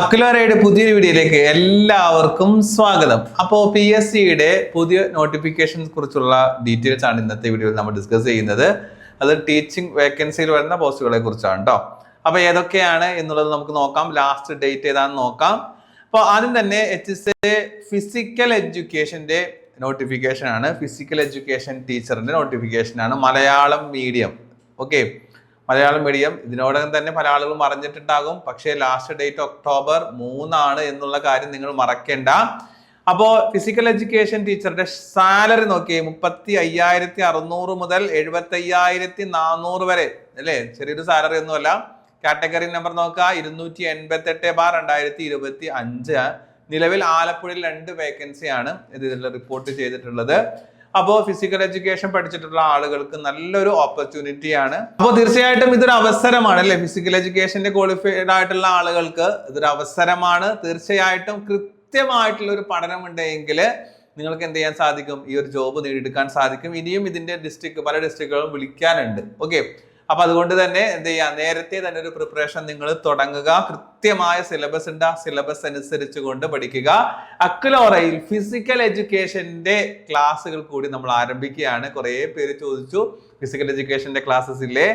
അക്ലറയുടെ പുതിയൊരു വീഡിയോയിലേക്ക് എല്ലാവർക്കും സ്വാഗതം. അപ്പോൾ PSCയുടെ പുതിയ നോട്ടിഫിക്കേഷൻസ് കുറിച്ചുള്ള ഡീറ്റെയിൽസ് ആണ് ഇന്നത്തെ വീഡിയോയിൽ നമ്മൾ ഡിസ്കസ് ചെയ്യുന്നത്. അത് ടീച്ചിങ് വേക്കൻസിയിൽ വരുന്ന പോസ്റ്റുകളെ കുറിച്ചാണ് കേട്ടോ. അപ്പോൾ ഏതൊക്കെയാണ് എന്നുള്ളത് നമുക്ക് നോക്കാം. ലാസ്റ്റ് ഡേറ്റ് ഏതാണെന്ന് നോക്കാം. അപ്പോൾ ആദ്യം തന്നെ HSA ഫിസിക്കൽ എഡ്യൂക്കേഷന്റെ നോട്ടിഫിക്കേഷൻ ആണ്. ഫിസിക്കൽ എഡ്യൂക്കേഷൻ ടീച്ചറിന്റെ നോട്ടിഫിക്കേഷൻ ആണ്. Malayalam medium. Okay, Malayalam medium. ഇതിനോടകം തന്നെ പല ആളുകളും അറിഞ്ഞിട്ടുണ്ടാകും. പക്ഷേ ലാസ്റ്റ് ഡേറ്റ് October 3 എന്നുള്ള കാര്യം നിങ്ങൾ മറക്കേണ്ട. അപ്പോൾ ഫിസിക്കൽ എഡ്യൂക്കേഷൻ ടീച്ചറുടെ സാലറി നോക്കിയേ 35,600 മുതൽ 75,400 വരെ അല്ലേ. ചെറിയൊരു സാലറി ഒന്നുമല്ല. കാറ്റഗറി നമ്പർ നോക്കുക 288/2025. നിലവിൽ ആലപ്പുഴയിൽ 2 വേക്കൻസിയാണ് ഇതിൽ റിപ്പോർട്ട് ചെയ്തിട്ടുള്ളത്. അപ്പോൾ ഫിസിക്കൽ എഡ്യൂക്കേഷൻ പഠിച്ചിട്ടുള്ള ആളുകൾക്ക് നല്ലൊരു ഓപ്പർച്യൂണിറ്റിയാണ്. അപ്പോൾ തീർച്ചയായിട്ടും ഇതൊരു അവസരമാണ് അല്ലെ. ഫിസിക്കൽ എഡ്യൂക്കേഷന്റെ ക്വാളിഫൈഡ് ആയിട്ടുള്ള ആളുകൾക്ക് ഇതൊരു അവസരമാണ്. തീർച്ചയായിട്ടും കൃത്യമായിട്ടുള്ള ഒരു പഠനം ഉണ്ടെങ്കിൽ നിങ്ങൾക്ക് എന്ത് ചെയ്യാൻ സാധിക്കും, ഈ ഒരു ജോബ് നേടിയെടുക്കാൻ സാധിക്കും. ഇനിയും ഇതിന്റെ പല ഡിസ്ട്രിക്റ്റുകളും വിളിക്കാനുണ്ട്. ഓക്കെ, അപ്പൊ അതുകൊണ്ട് തന്നെ എന്ത് ചെയ്യാം, നേരത്തെ തന്നെ ഒരു പ്രിപ്പറേഷൻ നിങ്ങൾ തുടങ്ങുക. കൃത്യമായ സിലബസ് ഉണ്ട്. ആ സിലബസ് അനുസരിച്ച് കൊണ്ട് പഠിക്കുക. അക്ലോറയിൽ ഫിസിക്കൽ എഡ്യൂക്കേഷന്റെ ക്ലാസ്സുകൾ കൂടി നമ്മൾ ആരംഭിക്കുകയാണ്. കുറെ പേര് ചോദിച്ചു ഫിസിക്കൽ എഡ്യൂക്കേഷന്റെ ക്ലാസ്സസ് ഇല്ലേ,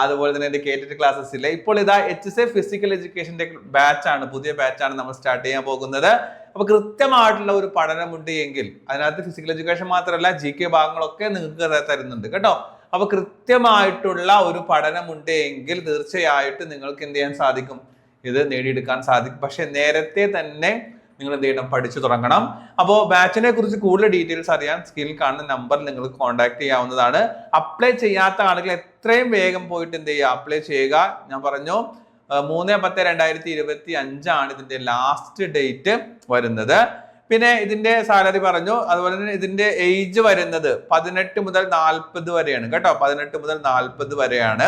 അതുപോലെ തന്നെ എന്റെ കേറ്റഡ് ക്ലാസ്സസ് ഇല്ലേ. ഇപ്പോൾ ഇതാ HSA ഫിസിക്കൽ എഡ്യൂക്കേഷന്റെ ബാച്ചാണ്, പുതിയ ബാച്ചാണ് നമ്മൾ സ്റ്റാർട്ട് ചെയ്യാൻ പോകുന്നത്. അപ്പൊ കൃത്യമായിട്ടുള്ള ഒരു പഠനമുണ്ട് എങ്കിൽ അതിനകത്ത് ഫിസിക്കൽ എഡ്യൂക്കേഷൻ മാത്രമല്ല GK ഭാഗങ്ങളൊക്കെ നിങ്ങൾക്ക് തരുന്നുണ്ട് കേട്ടോ. അപ്പൊ കൃത്യമായിട്ടുള്ള ഒരു പഠനമുണ്ട് എങ്കിൽ തീർച്ചയായിട്ടും നിങ്ങൾക്ക് എന്ത് ചെയ്യാൻ സാധിക്കും, ഇത് നേടിയെടുക്കാൻ സാധിക്കും. പക്ഷെ നേരത്തെ തന്നെ നിങ്ങൾ എന്ത് ചെയ്യണം, പഠിച്ചു തുടങ്ങണം. അപ്പോൾ ബാച്ചിനെ കുറിച്ച് കൂടുതൽ ഡീറ്റെയിൽസ് അറിയാൻ സ്ക്രീനിൽ കാണുന്ന നമ്പർ നിങ്ങൾക്ക് കോൺടാക്ട് ചെയ്യാവുന്നതാണ്. അപ്ലൈ ചെയ്യാത്ത ആളുകൾ എത്രയും വേഗം പോയിട്ട് എന്ത് ചെയ്യുക, അപ്ലൈ ചെയ്യുക. ഞാൻ പറഞ്ഞു 3/10/2025 ഇതിന്റെ ലാസ്റ്റ് ഡേറ്റ് വരുന്നത്. പിന്നെ ഇതിന്റെ സാലറി പറഞ്ഞു. അതുപോലെ തന്നെ ഇതിന്റെ ഏജ് വരുന്നത് 18 മുതൽ 40 വരെയാണ് കേട്ടോ. 18 മുതൽ 40 വരെയാണ്.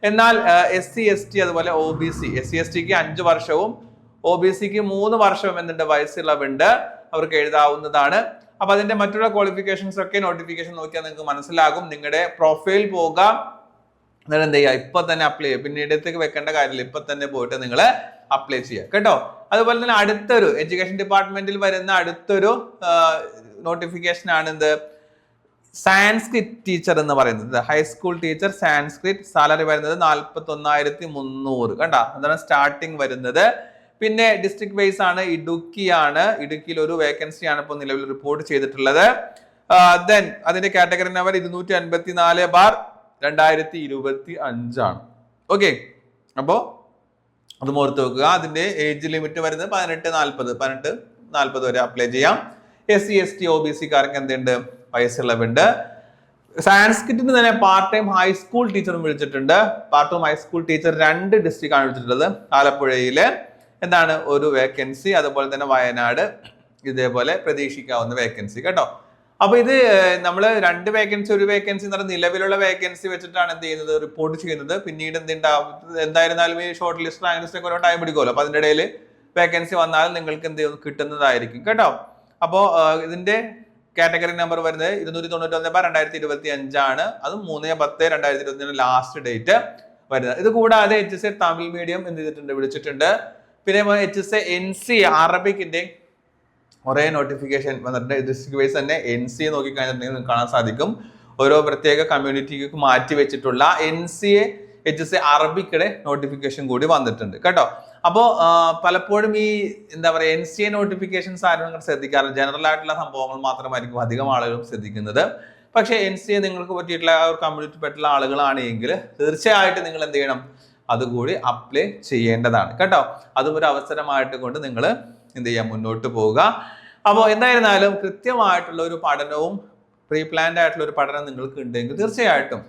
എന്നാൽ SC ST അതുപോലെ OBC, SC STക്ക് 5 വർഷവും OBCക്ക് 3 വർഷവും എന്നിട്ട് വയസ്സിളവുണ്ട്. അവർക്ക് എഴുതാവുന്നതാണ്. അപ്പൊ അതിന്റെ മറ്റുള്ള ക്വാളിഫിക്കേഷൻസ് ഒക്കെ നോട്ടിഫിക്കേഷൻ നോക്കിയാൽ നിങ്ങൾക്ക് മനസ്സിലാകും. നിങ്ങളുടെ പ്രൊഫൈൽ പോകുക, എന്നിട്ട് എന്ത് ചെയ്യുക, ഇപ്പൊ തന്നെ അപ്ലൈ ചെയ്യുക. പിന്നീടത്തേക്ക് വെക്കേണ്ട കാര്യമില്ല, ഇപ്പൊ തന്നെ പോയിട്ട് നിങ്ങൾ അപ്ലൈ ചെയ്യുക കേട്ടോ. അതുപോലെ തന്നെ അടുത്തൊരു എഡ്യൂക്കേഷൻ ഡിപ്പാർട്ട്മെന്റിൽ വരുന്ന അടുത്തൊരു നോട്ടിഫിക്കേഷൻ ആണ് എന്ത്, സാൻസ്ക്രിറ്റ് ടീച്ചർ എന്ന് പറയുന്നത്. High school teacher Sanskrit. സാലറി വരുന്നത് 41,300 കണ്ട, അതാണ് സ്റ്റാർട്ടിങ് വരുന്നത്. പിന്നെ ഡിസ്ട്രിക്ട് വൈസ് ആണ്. ഇടുക്കിയാണ്. ഇടുക്കിയിൽ ഒരു വേക്കൻസിയാണ് ഇപ്പോൾ നിലവിൽ റിപ്പോർട്ട് ചെയ്തിട്ടുള്ളത്. ദെൻ അതിന്റെ കാറ്റഗറി നമ്പർ 254/2025. ഓക്കെ, അപ്പോ അത് ഓർത്ത് വെക്കുക. അതിന്റെ ഏജ് ലിമിറ്റ് വരുന്നത് 18-40 വരെ അപ്ലൈ ചെയ്യാം. SC ST OBC കാർക്ക് എന്തുണ്ട്, വയസ്സുള്ളവുണ്ട്. സാൻസ്ക്രിറ്റിന് തന്നെ പാർട്ട് ടൈം ഹൈസ്കൂൾ ടീച്ചറും വിളിച്ചിട്ടുണ്ട്. Part time high school teacher 2 district ആണ് വിളിച്ചിട്ടുള്ളത്. ആലപ്പുഴയില് എന്താണ് ഒരു വേക്കൻസി, അതുപോലെ തന്നെ വയനാട് ഇതേപോലെ പ്രതീക്ഷിക്കാവുന്ന വേക്കൻസി കേട്ടോ. അപ്പൊ ഇത് നമ്മൾ 2 വേക്കൻസി, ഒരു വേക്കൻസി എന്ന് പറഞ്ഞാൽ നിലവിലുള്ള വേക്കൻസി വെച്ചിട്ടാണ് എന്ത് ചെയ്യുന്നത്, റിപ്പോർട്ട് ചെയ്യുന്നത്. പിന്നീട് എന്തായിരുന്നാലും ഈ ഷോർട്ട് ലിസ്റ്റ് റാങ്ക് ലിസ്റ്റ് ഒക്കെ ഓരോ ടൈം എടുക്കുമല്ലോ. അപ്പൊ അതിന്റെ ഇടയിൽ വേക്കൻസി വന്നാൽ നിങ്ങൾക്ക് എന്ത് ചെയ്യുന്നു, കിട്ടുന്നതായിരിക്കും കേട്ടോ. അപ്പോ ഇതിന്റെ കാറ്റഗറി നമ്പർ വരുന്നത് 291/2025. അത് 3/10/2025 ലാസ്റ്റ് ഡേറ്റ് വരുന്നത്. ഇത് കൂടാതെ HSA തമിഴ് മീഡിയം എന്ത് ചെയ്തിട്ടുണ്ട്, വിളിച്ചിട്ടുണ്ട്. പിന്നെ HSA NC അറബിക്കിന്റെ കുറേ നോട്ടിഫിക്കേഷൻ വന്നിട്ടുണ്ട്. ഡിസ്ട്രിക്ട് വൈസ് തന്നെ NC നോക്കിക്കഴിഞ്ഞിട്ടുണ്ടെങ്കിൽ നിങ്ങൾക്ക് കാണാൻ സാധിക്കും. ഓരോ പ്രത്യേക കമ്മ്യൂണിറ്റിക്ക് മാറ്റി വെച്ചിട്ടുള്ള NCA HSA അറബിക്കിടെ നോട്ടിഫിക്കേഷൻ കൂടി വന്നിട്ടുണ്ട് കേട്ടോ. അപ്പോൾ പലപ്പോഴും ഈ എന്താ പറയുക, NCA നോട്ടിഫിക്കേഷൻസ് ആരും നിങ്ങൾ ശ്രദ്ധിക്കാറില്ല. ജനറൽ ആയിട്ടുള്ള സംഭവങ്ങൾ മാത്രമായിരിക്കും അധികം ആളുകളും ശ്രദ്ധിക്കുന്നത്. പക്ഷേ NCA നിങ്ങൾക്ക് പറ്റിയിട്ടുള്ള ഒരു കമ്മ്യൂണിറ്റി പെട്ടുള്ള ആളുകളാണെങ്കിൽ തീർച്ചയായിട്ടും നിങ്ങൾ എന്ത് ചെയ്യണം, അതുകൂടി അപ്ലൈ ചെയ്യേണ്ടതാണ് കേട്ടോ. അതും ഒരു അവസരമായിട്ട് കൊണ്ട് നിങ്ങൾ എന്ത് ചെയ്യാം, മുന്നോട്ട് പോവുക. അപ്പോൾ എന്തായിരുന്നാലും കൃത്യമായിട്ടുള്ള ഒരു പഠനവും പ്രീ പ്ലാൻഡ് ആയിട്ടുള്ള ഒരു പഠനം നിങ്ങൾക്ക് ഉണ്ടെങ്കിൽ തീർച്ചയായിട്ടും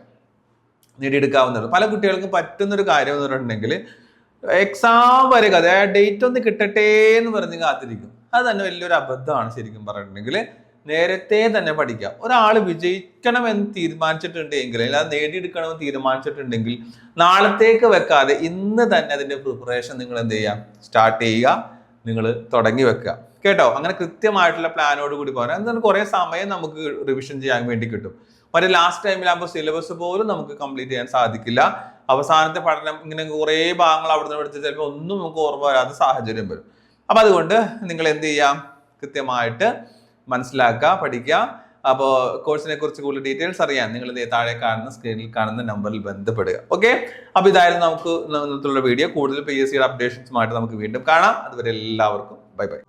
നേടിയെടുക്കാവുന്നതാണ്. പല കുട്ടികൾക്കും പറ്റുന്നൊരു കാര്യം എന്ന് പറഞ്ഞിട്ടുണ്ടെങ്കിൽ എക്സാം വരെ അതായത് ഡേറ്റ് ഒന്ന് കിട്ടട്ടെ എന്ന് പറഞ്ഞ് കാത്തിരിക്കും. അത് തന്നെ വലിയൊരു അബദ്ധമാണ് ശരിക്കും പറഞ്ഞിട്ടുണ്ടെങ്കിൽ. നേരത്തെ തന്നെ പഠിക്കാം. ഒരാൾ വിജയിക്കണമെന്ന് തീരുമാനിച്ചിട്ടുണ്ടെങ്കിൽ, അല്ലാതെ നേടിയെടുക്കണമെന്ന് തീരുമാനിച്ചിട്ടുണ്ടെങ്കിൽ നാളത്തേക്ക് വെക്കാതെ ഇന്ന് തന്നെ അതിന്റെ പ്രിപ്പറേഷൻ നിങ്ങൾ എന്ത് ചെയ്യാം, സ്റ്റാർട്ട് ചെയ്യുക, നിങ്ങൾ തുടങ്ങി വെക്കുക കേട്ടോ. അങ്ങനെ കൃത്യമായിട്ടുള്ള പ്ലാനോട് കൂടി പോകാൻ എന്താണ്, കുറെ സമയം നമുക്ക് റിവിഷൻ ചെയ്യാൻ വേണ്ടി കിട്ടും. മറ്റേ ലാസ്റ്റ് ടൈമിലാകുമ്പോൾ സിലബസ് പോലും നമുക്ക് കംപ്ലീറ്റ് ചെയ്യാൻ സാധിക്കില്ല. അവസാനത്തെ പഠനം ഇങ്ങനെ കുറേ ഭാഗങ്ങൾ അവിടെ നിന്ന് പഠിച്ചാൽ ചിലപ്പോൾ ഒന്നും നമുക്ക് ഓർമ്മ വരാത്ത സാഹചര്യം വരും. അപ്പൊ അതുകൊണ്ട് നിങ്ങൾ എന്ത് ചെയ്യാം, കൃത്യമായിട്ട് മനസ്സിലാക്കുക, പഠിക്കുക. അപ്പോൾ കോഴ്സിനെ കുറിച്ച് കൂടുതൽ ഡീറ്റെയിൽസ് അറിയാൻ നിങ്ങൾ താഴെ കാണുന്ന സ്ക്രീനിൽ കാണുന്ന നമ്പറിൽ ബന്ധപ്പെടുക. ഓക്കെ, അപ്പൊ ഇതായിരുന്നു നമുക്ക് ഇന്നത്തുള്ള വീഡിയോ. കൂടുതൽ PSC അപ്ഡേഷൻസുമായിട്ട് നമുക്ക് വീണ്ടും കാണാം. അതുവരെ എല്ലാവർക്കും ബൈ ബൈ.